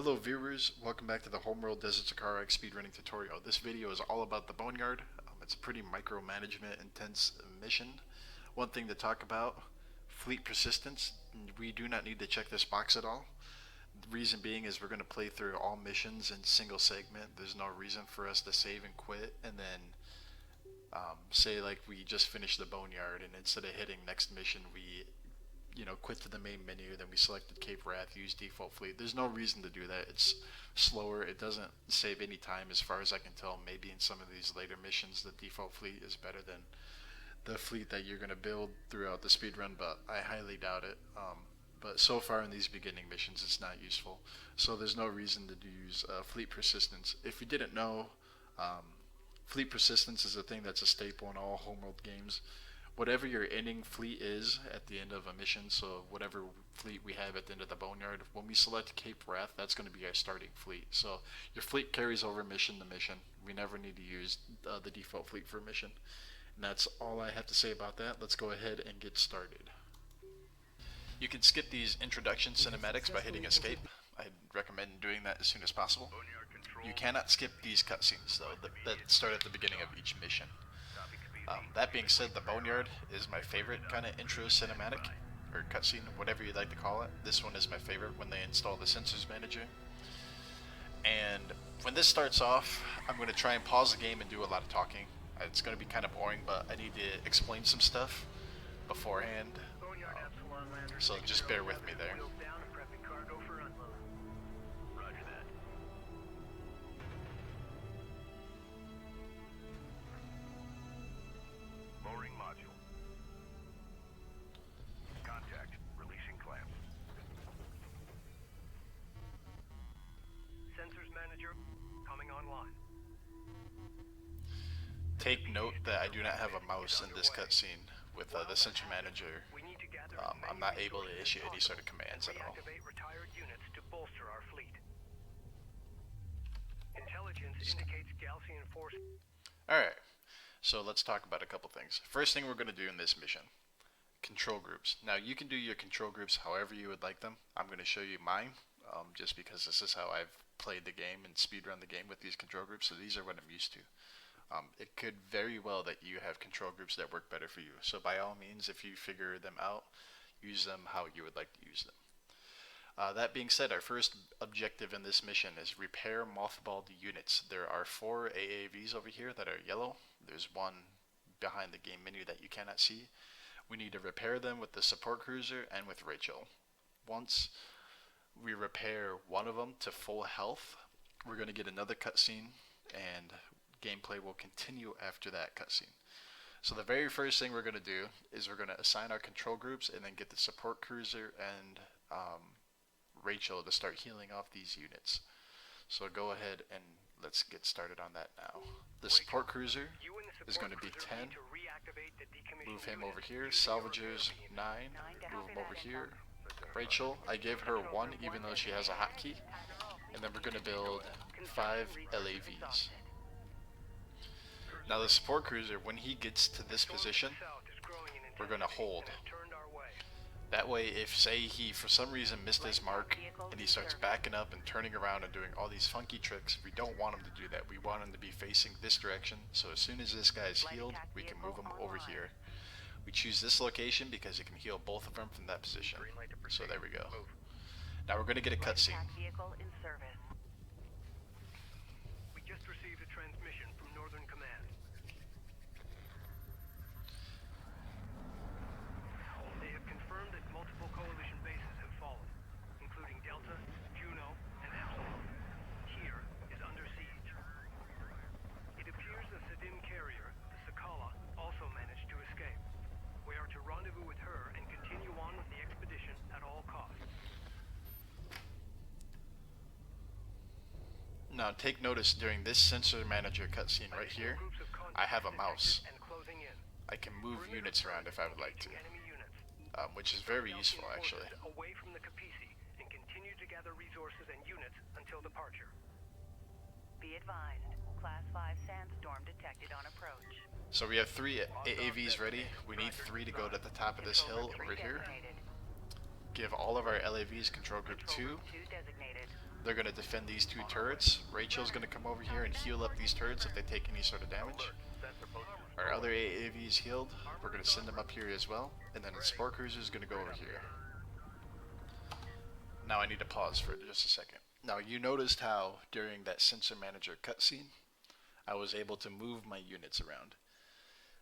Hello viewers, welcome back to the Homeworld Desert Kharak Speedrunning tutorial. This video is all about the Boneyard. It's a pretty micromanagement intense mission. One thing to talk about, fleet persistence. We do not need to check this box at all. The reason being is we're going to play through all missions in single segment. There's no reason for us to save and quit and then say like we just finished the Boneyard and instead of hitting next mission we quit to the main menu, then we selected Cape Wrath, use default fleet. There's no reason to do that. It's slower. It doesn't save any time as far as I can tell. Maybe in some of these later missions the default fleet is better than the fleet that you're going to build throughout the speedrun, but I highly doubt it. But so far in these beginning missions it's not useful. So there's no reason to use fleet persistence. If you didn't know, fleet persistence is a thing that's a staple in all Homeworld games. Whatever your ending fleet is at the end of a mission, so whatever fleet we have at the end of the Boneyard, when we select Cape Wrath, that's going to be our starting fleet. So your fleet carries over mission to mission. We never need to use the default fleet for a mission. And that's all I have to say about that. Let's go ahead and get started. You can skip these introduction cinematics by hitting escape. I'd recommend doing that as soon as possible. You cannot skip these cutscenes though, that start at the beginning of each mission. That being said, the Boneyard is my favorite kind of intro cinematic, or cutscene, whatever you'd like to call it. This one is my favorite when they install the Sensors Manager. And when this starts off, I'm going to try and pause the game and do a lot of talking. It's going to be kind of boring, but I need to explain some stuff beforehand. So just bear with me there. Take note that I do not have a mouse in this cutscene with the Sensor Manager. I'm not able to issue any sort of commands at all. Alright, so let's talk about a couple things. First thing we're going to do in this mission, control groups. Now you can do your control groups however you would like them. I'm going to show you mine, just because this is how I've played the game and speedrun the game with these control groups, so these are what I'm used to. It could very well that you have control groups that work better for you. So by all means, if you figure them out, use them how you would like to use them. That being said, our first objective in this mission is repair mothballed units. There are 4 AAVs over here that are yellow. There's one behind the game menu that you cannot see. We need to repair them with the support cruiser and with Rachel. Once we repair one of them to full health, we're going to get another cutscene and gameplay will continue after that cutscene. So the very first thing we're going to do is we're going to assign our control groups and then get the support cruiser and Rachel to start healing off these units. So go ahead and let's get started on that now. The support cruiser is going to be 10. Move him over here. Salvagers 9. Move him over here. Rachel, I gave her 1 even though she has a hotkey. And then we're going to build 5 LAVs. Now the support cruiser, when he gets to this position, we're going to hold. That way, if say he for some reason missed his mark and he starts backing up and turning around and doing all these funky tricks, we don't want him to do that. We want him to be facing this direction, so as soon as this guy's healed, we can move him over here. We choose this location because it can heal both of them from that position. So there we go. Now we're going to get a cutscene. Now take notice during this Sensor Manager cutscene right here, I have a mouse. I can move units around if I would like to, which is very useful actually. So we have 3 AAVs ready. We need 3 to go to the top of this hill over here. give all of our LAVs control group 2. They're going to defend these 2 turrets. Rachel's going to come over here and heal up these turrets if they take any sort of damage. Our other AAVs healed. We're going to send them up here as well. And then the Sport Cruiser is going to go over here. Now I need to pause for just a second. Now you noticed how during that sensor manager cutscene, I was able to move my units around.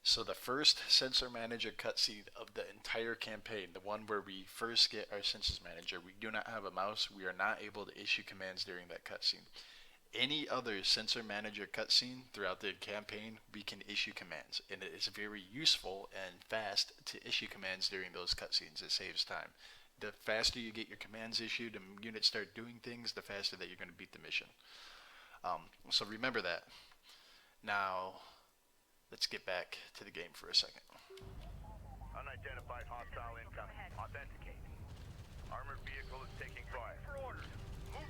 So the first sensor manager cutscene of the entire campaign, the one where we first get our sensors manager, we do not have a mouse. We are not able to issue commands during that cutscene. Any other sensor manager cutscene throughout the campaign, we can issue commands, and it is very useful and fast to issue commands during those cutscenes. It saves time. The faster you get your commands issued and units start doing things, the faster that you're going to beat the mission. So remember that. Now, let's get back to the game for a second. Unidentified hostile incoming. Authenticate. Armored vehicle is taking fire.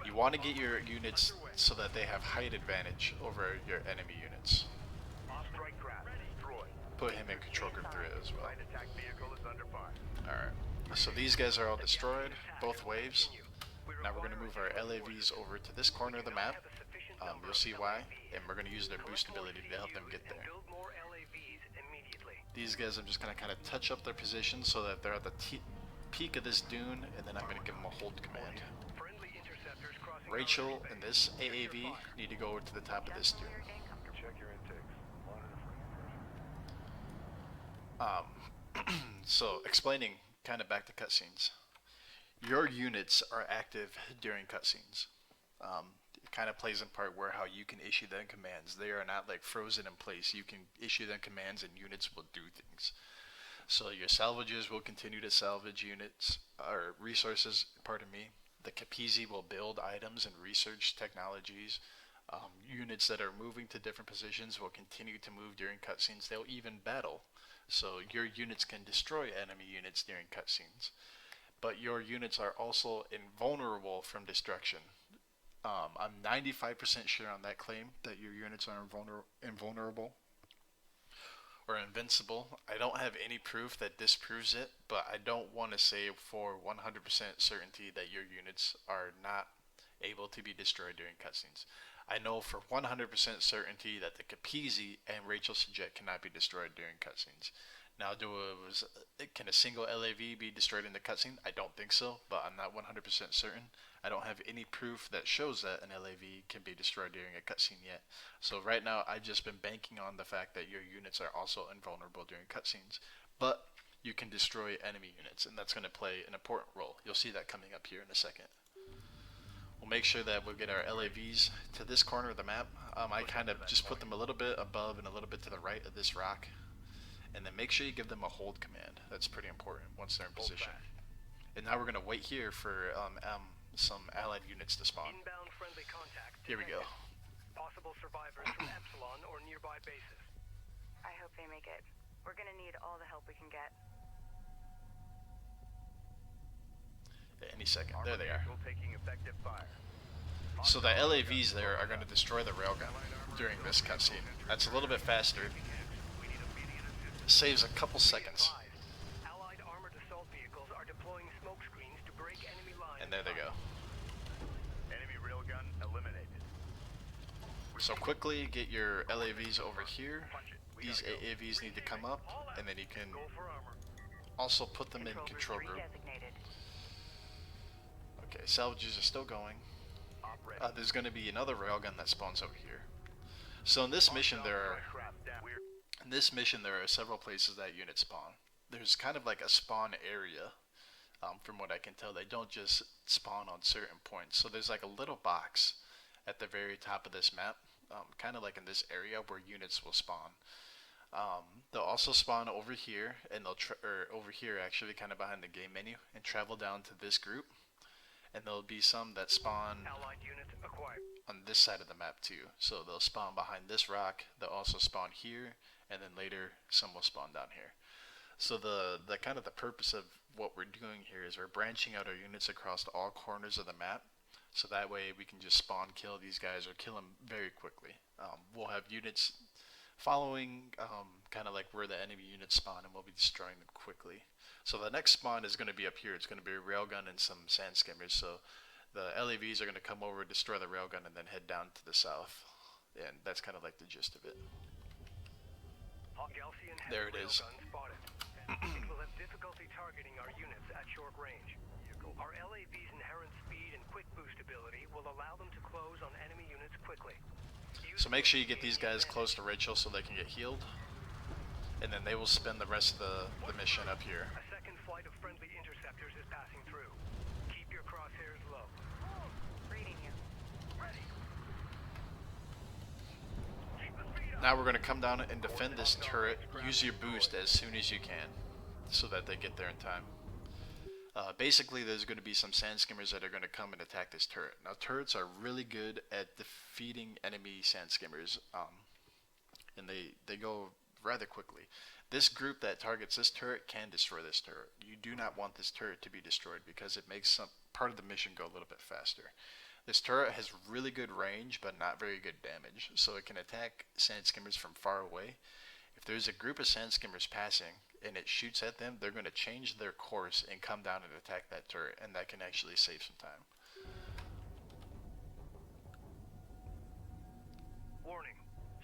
You want to get your units so that they have height advantage over your enemy units. Strike craft destroyed. Put him in control group 3 as well. Light attack vehicle is under fire. Alright, so these guys are all destroyed, both waves. Now we're going to move our LAVs over to this corner of the map. You'll see why, and we're going to use their boost ability to help them get there. These guys, I'm just going to kind of touch up their position so that they're at the peak of this dune, and then I'm going to give them a hold command. Rachel and this AAV need to go over to the top of this dune. Check your intakes. So, explaining kind of back to cutscenes. Your units are active during cutscenes. It kind of plays in part where how you can issue them commands. They are not like frozen in place. You can issue them commands and units will do things. So your salvagers will continue to salvage units or resources, pardon me. The Capizzi will build items and research technologies. Units that are moving to different positions will continue to move during cutscenes. They'll even battle. So your units can destroy enemy units during cutscenes. But your units are also invulnerable from destruction. I'm 95% sure on that claim that your units are invulnerable or invincible. I don't have any proof that disproves it, but I don't want to say for 100% certainty that your units are not able to be destroyed during cutscenes. I know for 100% certainty that the Capizzi and Rachel's jet cannot be destroyed during cutscenes. Now, can a single LAV be destroyed in the cutscene? I don't think so, but I'm not 100% certain. I don't have any proof that shows that an LAV can be destroyed during a cutscene yet. So right now, I've just been banking on the fact that your units are also invulnerable during cutscenes. But you can destroy enemy units, and that's going to play an important role. You'll see that coming up here in a second. We'll make sure that we'll get our LAVs to this corner of the map. I kind of just put them a little bit above and a little bit to the right of this rock. And then make sure you give them a hold command. That's pretty important once they're in position. And now we're going to wait here for some allied units to spawn. Here we go. Possible survivors from Epsilon or nearby bases. I hope they make it. We're going to need all the help we can get. Any second. There they are. Taking effective fire. So the LAVs there are going to destroy the railgun during this cutscene. That's a little bit faster. Saves a couple seconds. Allied armored assault vehicles are deploying smoke screens to break enemy lines. And there they go. Enemy railgun eliminated. So quickly get your LAVs over here. These AAVs need to come up, and then you can also put them in control group. Okay, salvages are still going. There's going to be another railgun that spawns over here. So in this mission there are several places that units spawn. There's kind of like a spawn area. From what I can tell, they don't just spawn on certain points. So there's like a little box at the very top of this map, kind of like in this area where units will spawn. They'll also spawn over here, and over here actually, kind of behind the game menu, and travel down to this group. And there'll be some that spawn on this side of the map too. So they'll spawn behind this rock. They'll also spawn here, and then later some will spawn down here. So the kind of the purpose of what we're doing here is we're branching out our units across all corners of the map. So that way we can just spawn kill these guys or kill them very quickly. We'll have units following kind of like where the enemy units spawn, and we'll be destroying them quickly. So the next spawn is going to be up here. It's going to be a railgun and some sand skimmers. So the LAVs are going to come over, destroy the railgun, and then head down to the south. And that's kind of like the gist of it. Galcian There it is. railgun spotted. It will have difficulty targeting our units at short range. Our LAV's inherent speed and quick boost ability will allow them to close on enemy units quickly. So make sure you get these guys close to Rachel so they can get healed. And then they will spend the rest of the mission up here. A second flight of friendly interceptors is passing through. Keep your crosshairs low. Reading you. Now we're going to come down and defend this turret. Use your boost as soon as you can so that they get there in time. Basically, there's going to be some sand skimmers that are going to come and attack this turret. Now, turrets are really good at defeating enemy sand skimmers, and they go rather quickly. This group that targets this turret can destroy this turret. You do not want this turret to be destroyed because it makes some part of the mission go a little bit faster. This turret has really good range, but not very good damage, so it can attack sand skimmers from far away. If there's a group of sand skimmers passing and it shoots at them, they're going to change their course and come down and attack that turret, and that can actually save some time. Warning.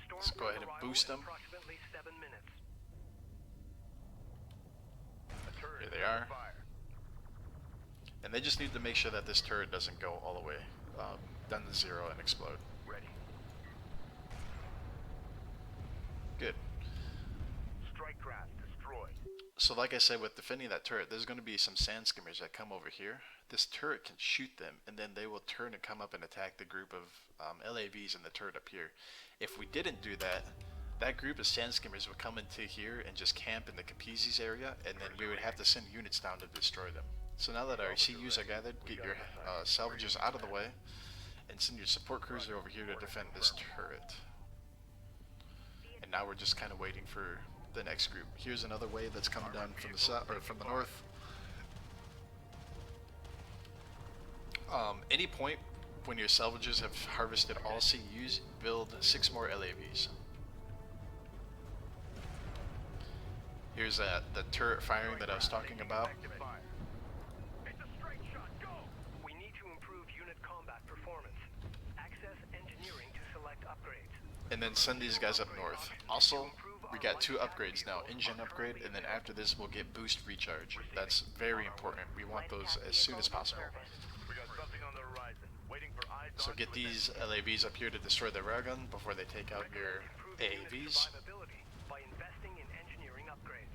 Storm Let's go ahead and arrival boost in them. Approximately 7 minutes. A turret Here is they under are. fire. And they just need to make sure that this turret doesn't go all the way down to zero and explode. Ready. Good. Strike craft destroyed. So like I said, with defending that turret, there's going to be some sand skimmers that come over here. This turret can shoot them, and then they will turn and come up and attack the group of LAVs in the turret up here. If we didn't do that, that group of sand skimmers would come into here and just camp in the Capizes area, and then we would have to send units down to destroy them. So now that our CUs are gathered, get your salvagers out of the way, and send your support cruiser over here to defend this turret. And now we're just kind of waiting for the next group. Here's another wave that's coming down from the south or from the north. Any point when your salvagers have harvested all CUs, build 6 more LAVs. Here's the turret firing that I was talking about. Effective fire. It's a straight shot. Go! We need to improve unit combat performance. Access engineering to select upgrades. And then send these guys up north. Also, we got 2 upgrades now, engine upgrade, and then after this we'll get boost recharge. That's very important. We want those as soon as possible. We got something on the horizon. Waiting for eyes So on get to these LAVs up here to destroy the railgun before they take out your Improve unit AAVs. survivability by investing in engineering upgrades.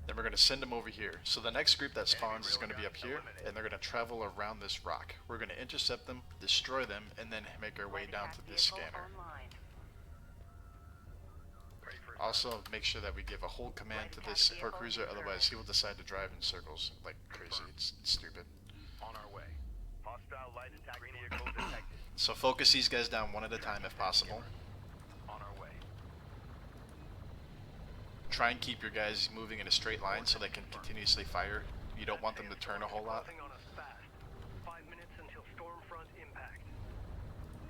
Then we're going to send them over here. So the next group that spawns is going to be up here, and they're going to travel around this rock. We're going to intercept them, destroy them, and then make our way down to this scanner. Also, make sure that we give a hold command to this support cruiser, otherwise he will decide to drive in circles like crazy. It's stupid. on our way. Hostile light attack vehicle detected. So focus these guys down one at a time if possible. On our way. Try and keep your guys moving in a straight line so they can continuously fire. You don't want them to turn a whole lot. Crossing on us fast. 5 minutes until storm front impact.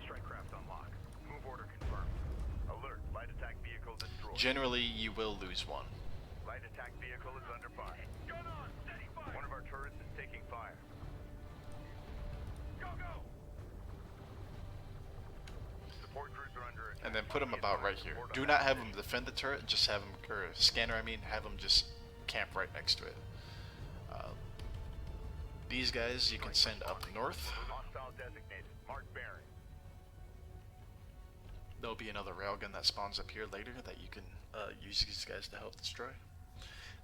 Strike craft unlocked. Move order confirmed. Alert. Light attack vehicle destroyed. Generally, you will lose one. Light attack vehicle is under fire. Gun on! Steady fire! One of our turrets is taking fire. Go, go! Support cruiser under attack. And then put them about right here. Do not have them defend the turret, just have them, or scanner I mean, have them just camp right next to it. These guys you can send up north. Hostile designated. Mark bearing. There'll be another railgun that spawns up here later that you can use these guys to help destroy.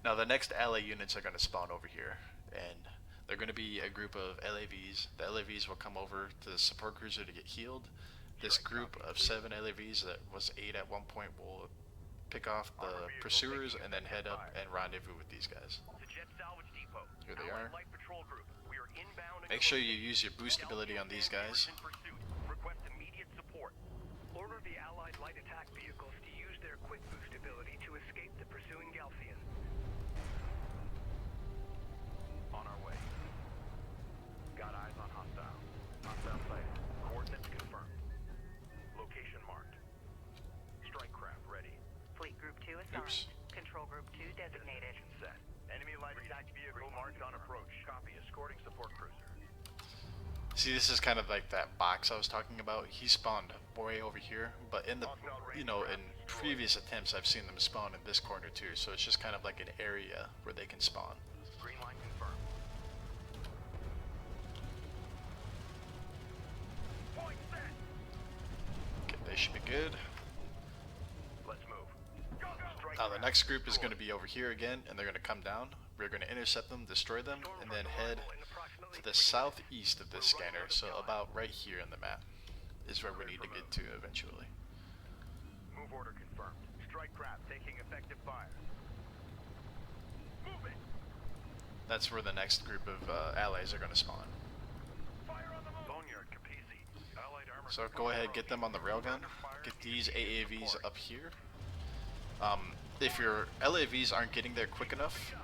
Now the next ally units are going to spawn over here, and they're going to be a group of LAVs. The LAVs will come over to the support cruiser to get healed. This group of 7 LAVs that was 8 at one point will pick off the pursuers and then head up and rendezvous with these guys. To Jet Salvage Depot. Here they are. Light Patrol Group. We are inbound. Make sure you use your boost ability on these guys. In pursuit. Request immediate support. Order the Allied light attack vehicles to use their quick boost ability to escape the pursuing Galcian. On our way. Got eyes on hostile. Hostile sighted. Coordinates confirmed. Location designated. Set. Enemy light attack vehicle marked on approach. Copy. Escorting support cruiser. See, this is kind of like that box I was talking about. He spawned way over here, but in the, you know, in previous attempts I've seen them spawn in this corner too, so it's just kind of like an area where they can spawn. Green line confirmed. Point set. Okay, they should be good. Let's move. Go, go. Strike Now the craft. next group is going to be over here again, and they're going to come down. We're going to intercept them, destroy them, and then head to the southeast of this scanner, so about right here in the map is where we need to get to eventually. Move order confirmed. Strike craft taking effective fire. Move it. That's where the next group of allies are going to spawn. Fire on the move. Boneyard, Capisi. Allied armor. So go ahead, get them on the railgun. Get these AAVs up here. If your LAVs aren't getting there quick enough,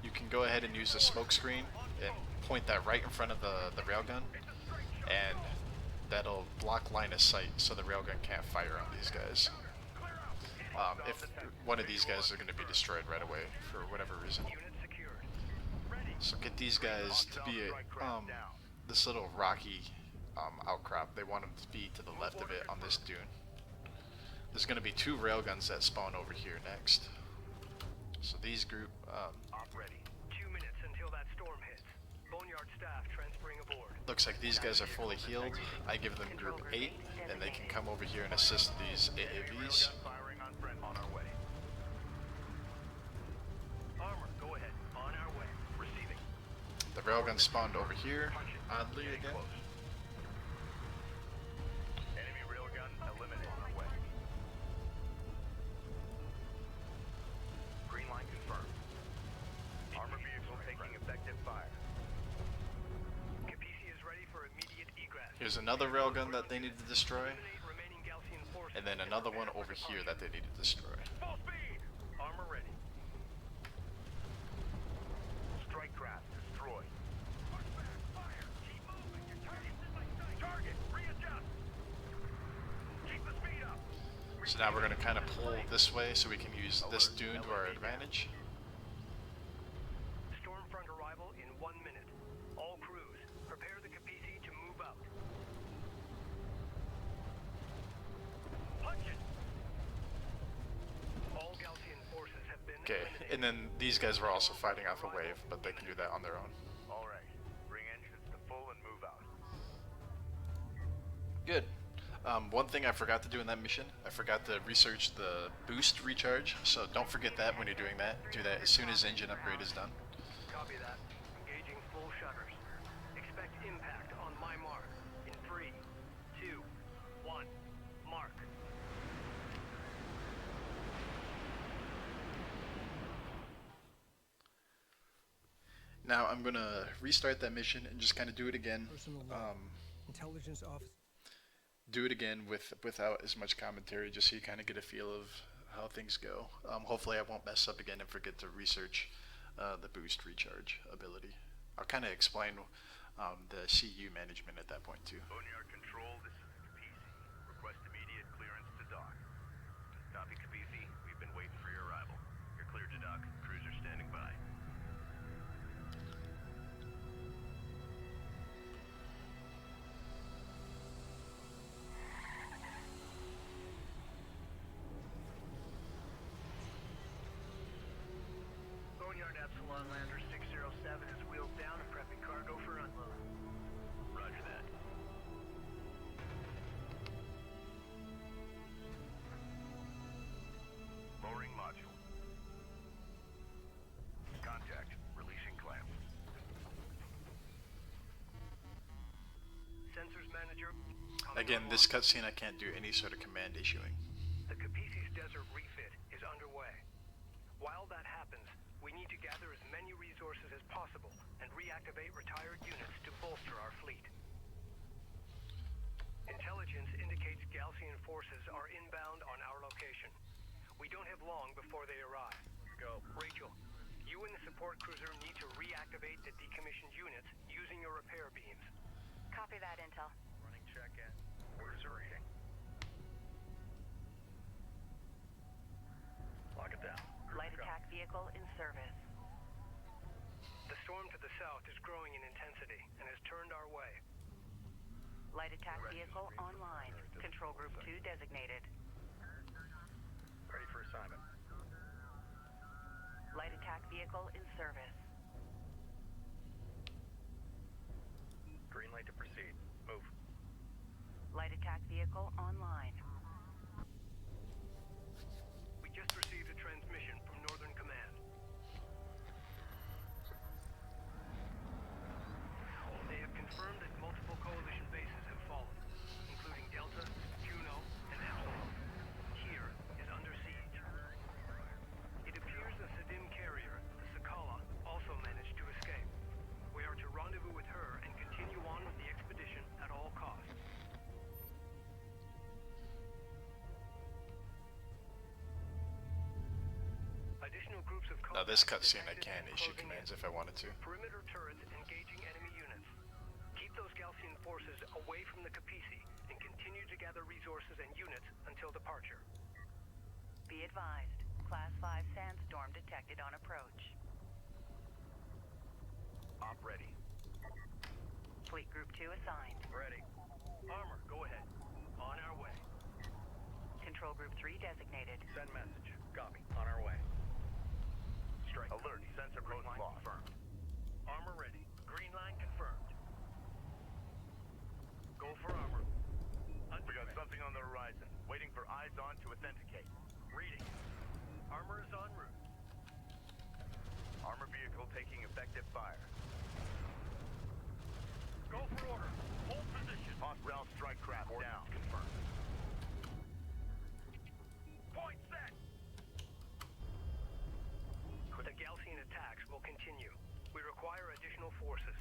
you can go ahead and use the smoke screen and point that right in front of the railgun, and that'll block line of sight so the railgun can't fire on these guys. If one of these guys are going to be destroyed right away for whatever reason. So get these guys to be this little rocky outcrop. They want them to be to the left of it on this dune. There's going to be 2 railguns that spawn over here next. So these group, Ready. 2 minutes until that storm hits. Boneyard staff transferring aboard. looks like these guys are fully healed. I give them group 8, and they can come over here and assist these AAVs. Firing on friend on our way. Armor, go ahead. On our way. Receiving. The railgun spawned over here, oddly again. Enemy railgun eliminated. On our way. Green line confirmed. Armor vehicle taking effective fire. Capisi is ready for immediate egress. Here's another railgun that they need to destroy, Eliminate remaining Galcian forces. and then another one over here that they need to destroy. Full speed. Armor ready. Strike craft destroyed. Fire. Keep moving. Your target's in my sight. Target. Readjust. Keep the speed up. So now we're going to kind of pull this way so we can use this dune to our advantage. Stormfront arrival in 1 minute. All crews, prepare the Capisi to move out. Punch it. All Galcian forces have been Okay, eliminated. and then these guys were also fighting off a wave, but they can do that on their own. All right. Bring engines to full and move out. Good. One thing I forgot to do in that mission, I forgot to research the boost recharge, so don't forget that when you're doing that. Do that as soon as engine upgrade is done. Copy that. Engaging full shutters. Expect impact on my mark. In 3, 2, 1. Mark. Now I'm going to restart that mission and just kind of do it again. Personal log. Intelligence officer. Do it again without as much commentary, just so you kind of get a feel of how things go. Hopefully I won't mess up again and forget to research the boost recharge ability. I'll kind of explain the CU management at that point too. Boneyard Control, this is Capisi. Request immediate clearance to dock. Copy, Capisi. We've been waiting for your arrival. You're cleared to dock. Cruiser standing by. Boneyard Epsilon Lander 607 is wheeled down and prepping cargo for unload. Roger that. Lowering module. Contact. Releasing clamp. Sensors manager. Again, this cutscene I can't do any sort of command issuing. The Capisi's desert refit is underway. While that happens, we need to gather as many resources as possible and reactivate retired units to bolster our fleet. Intelligence indicates Galcian forces are inbound on our location. We don't have long before they arrive. Go. Rachel, you and the support cruiser need to reactivate the decommissioned units using your repair beams. Copy that, Intel. Running check-in. Orders are reading. Lock it down. Light vehicle in service. The storm to the south is growing in intensity and has turned our way. Light attack vehicle online. Control group 2 designated. Ready for assignment. Light attack vehicle in service. Green light to proceed. Move. Light attack vehicle online. We just received a transmission from Northern Command. They have confirmed that multiple coalition bases have fallen, including Delta, Juno, and Epsilon. Here is under siege. It appears the Sadim carrier, the Sakala, also managed to escape. We are to rendezvous with her and continue on with the expedition at all costs. Additional groups of Now this contacts cutscene I detected can and issue closing commands in. if I wanted to. Perimeter turrets engaging enemy units. Keep those Galcian forces away from the Capisi and continue to gather resources and units until departure. Be advised. Class 5 sandstorm detected on approach. Op ready. Fleet group 2 assigned. Ready. Armor, go ahead. On our way. Control group 3 designated. Send message. Copy. On our way. Strike. Alert. Sensor post lost. Confirmed. Armor ready. Green line confirmed. Go for armor. We got something on the horizon. Waiting for eyes on to authenticate. Reading. Armor is en route. Armor vehicle taking effective fire. Go for order. Hold position. Hostile strike craft down. Confirmed. Point set. The Galcian attacks will continue. We require additional forces.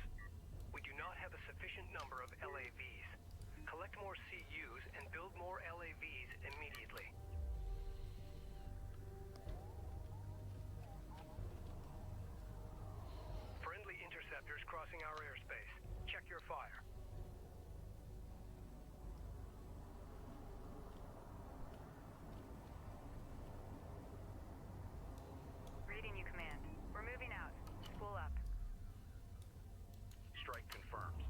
We do not have a sufficient number of LAVs. Collect more CUs and build more LAVs immediately. Friendly interceptors crossing our airspace. Check your fire. Reading you, command. We're moving out. Spool up. Strike confirmed.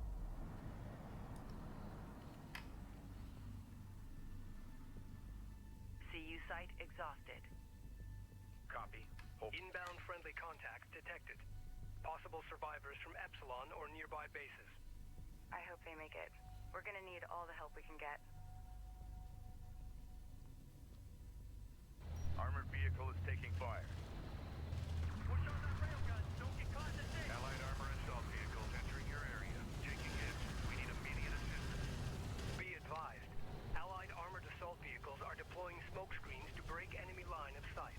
CU site exhausted. Copy. Hold. Inbound friendly contacts detected. Possible survivors from Epsilon or nearby bases. I hope they make it. We're gonna need all the help we can get. Armored vehicle is taking fire. Push on that railgun. Don't get caught in the ditch. Allied armor and assault vehicles entering your area. Taking hits. We need immediate assistance. Be advised. Allied armored assault vehicles are deploying smoke screens to break enemy line of sight.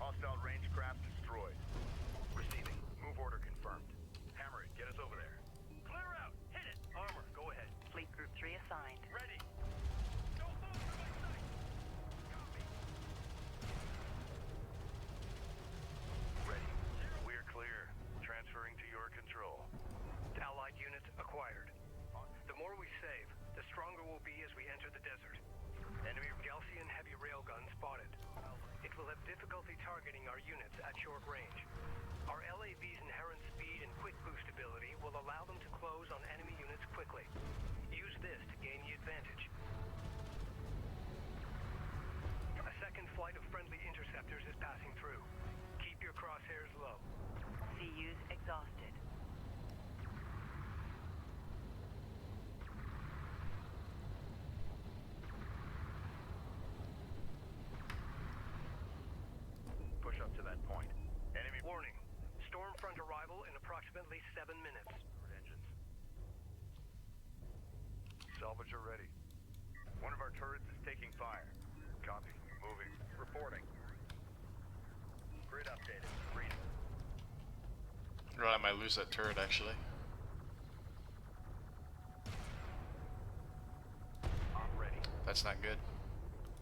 Hostile range craft destroyed. Receiving. Move order confirmed. Hammer it. Get us over there. Clear out. Hit it. Armor, go ahead. Fleet group 3 assigned. Ready. Don't move from my sight. Copy. Ready. We're clear. Transferring to your control. Allied units acquired. The more we save, the stronger we'll be as we enter the desert. Enemy Galcian heavy railgun spotted. It will have difficulty targeting our units at short range. Our LAV's inherent speed and quick boost ability will allow them to close on enemy units quickly. Use this to gain the advantage. A second flight of friendly interceptors is passing through. Keep your crosshairs low. CUs exhausted. Push up to that point. Enemy Warning. Storm front arrival in approximately 7 minutes. engines. Salvage are ready. One of our turrets is taking fire. Copy. Moving. Reporting. Grid updated. Reading. Right, I might lose that turret actually. Op ready. That's not good.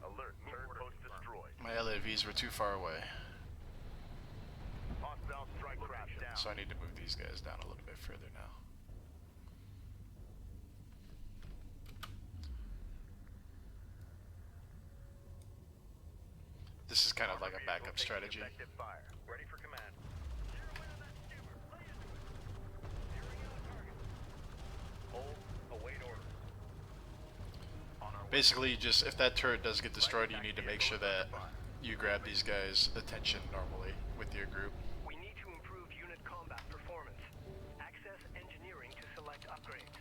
Alert. Turret post destroyed. My LAVs were too far away, Hostile strike craft down. so I need to move these guys down a little bit further now. This is kind of like a Vehicle backup taking strategy. Effective fire. Ready for command. Hold. Await orders. On our way. Basically, just if that turret does get destroyed, you need to make sure that you grab these guys' attention normally with your group. We need to improve unit combat performance. Access engineering to select upgrades.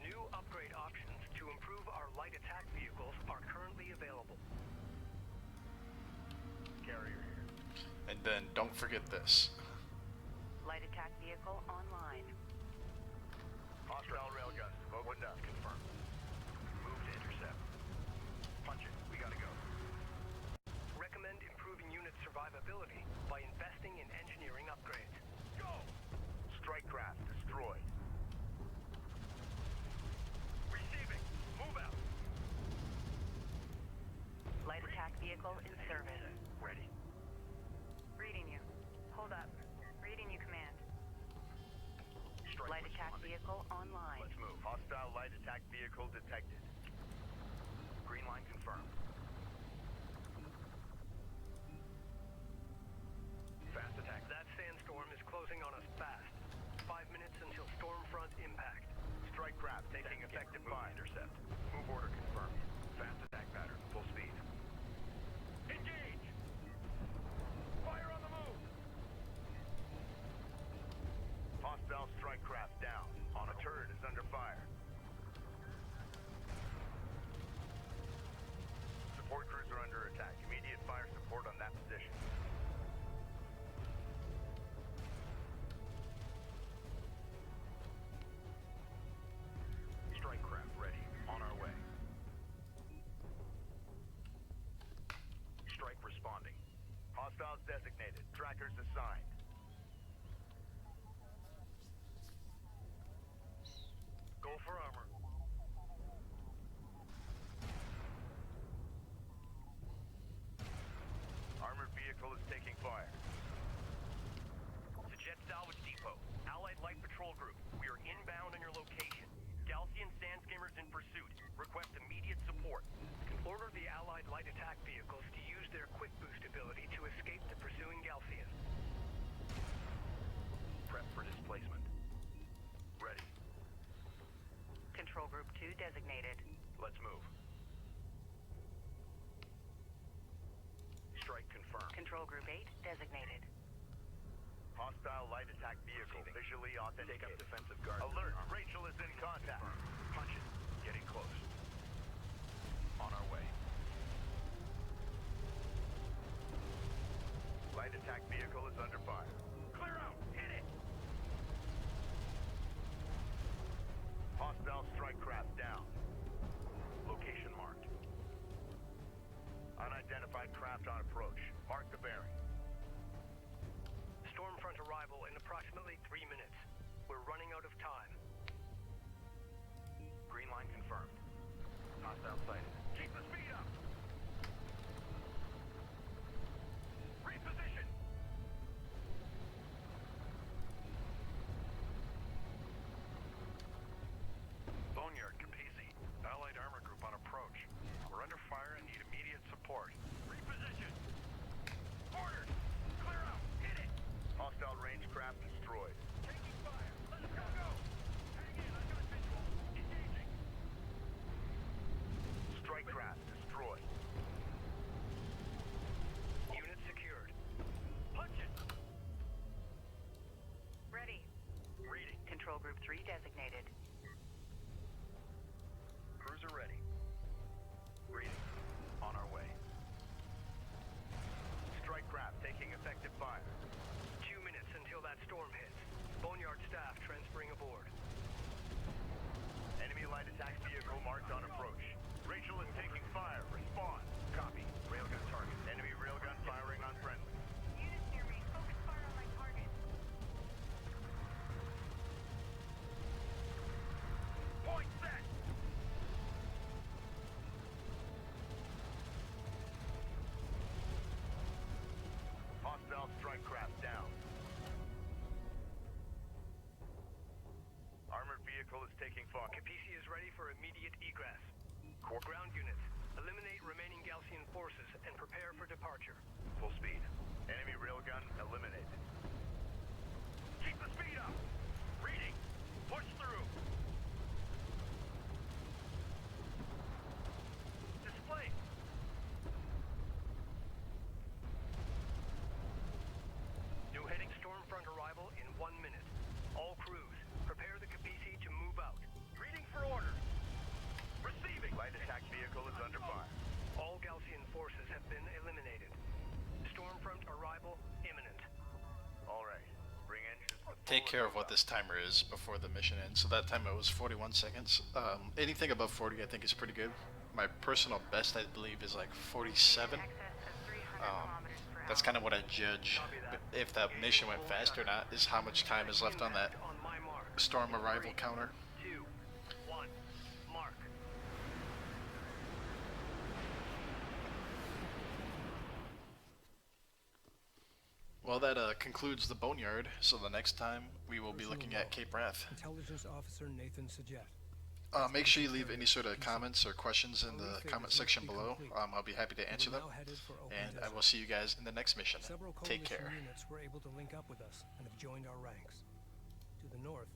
New upgrade options to improve our light attack vehicles are currently available. Carrier here. And then don't forget this. Light attack vehicle online. Hostile railguns. Opened up. Confirmed. Move to intercept. Punch it. We gotta go. Recommend improving unit survivability by investing in engineering upgrades. Go! Strike craft destroyed. Receiving. Move out. Light attack vehicle in service. Ready. Reading you. Hold up. Reading you, command. Strike Light attack responding. vehicle online. Let's move. Hostile light attack vehicle detected. Green line confirmed. Fast attack. That sandstorm is closing on us fast. 5 minutes until storm front impact. Strike craft taking effective fire. Intercept. Move order confirmed. Fast attack pattern. Full speed. Engage! Fire on the move! Hostile strike craft down. On a turret is under fire. Support cruiser under attack. Immediate fire support on that position. Strike craft ready. On our way. Strike responding. Hostiles designated. Trackers assigned. Go for armor. Armored vehicle is taking fire. To Jet Salvage Depot, Allied Light Patrol Group. We are inbound on your location. Galcian Sandskimmers in pursuit. Request immediate support. Order the Allied light attack vehicles to use their quick boost ability to escape the pursuing Galcian. Prep for displacement. Ready. Control group 2 designated. Let's move. Strike confirmed. Control group 8 designated. Hostile light attack vehicle visually authenticated. Take up defensive guard. Alert! Rachel is in contact. Punch it. Getting close. On our way. Light attack vehicle is under fire. Clear out! Hit it! Hostile strike craft down. Location marked. Unidentified craft on approach. Mark the bearing. Stormfront arrival in approximately 3 minutes. We're running out of time. Green line confirmed. Hostile sighted. Keep the speed up! Reposition! Boneyard, Capisi. Allied armor group on approach. We're under fire and need immediate support. Reposition! Orders! Clear out! Hit it! Hostile range craft destroyed. Taking fire! Let us go! Hang in, I've got visual. Engaging! Strike craft destroyed. Unit secured. Punch it! Ready. Reading. Control group 3 designated. Cruiser ready. Reading. On our way. Strike craft taking effective fire. 2 minutes until that storm hits. Boneyard staff transferring aboard. Enemy light attack vehicle marked on approach. Rachel is taking fire. Respond. Copy. Railgun target. Enemy railgun firing on friendly. Units near me. Focus fire on my target. Point set! Hostile strike craft down. Armored vehicle is taking fire. Capisi is ready for immediate egress. Core ground units, Eliminate remaining Galcian forces and prepare for departure. Full speed. Enemy railgun eliminated. Keep the speed up! Reading! Push through! Display! New heading Stormfront arrival in 1 minute. All crews, prepare the Capisi to move out. Reading for orders! Receiving! Light attack vehicle is under fire. All Galcian forces have been eliminated. Stormfront arrival imminent. Alright. Bring engines to Take full care of what assault. this timer is before the mission ends. So that timer was 41 seconds. Anything above 40 I think is pretty good. My personal best I believe is like 47. That's kind of what I judge if that mission went fast or not, is how much time is left on that On my mark. storm arrival counter. 2, 1, mark. Well, that concludes the Boneyard. So the next time we will be looking at Cape Wrath. Intelligence Officer Nathan Sajet. Make sure you leave any sort of comments or questions in the comment section below. I'll be happy to answer them. And I will see you guys in the next mission. Several Take coalition care. units were able to link up with us and have joined our ranks. To the north,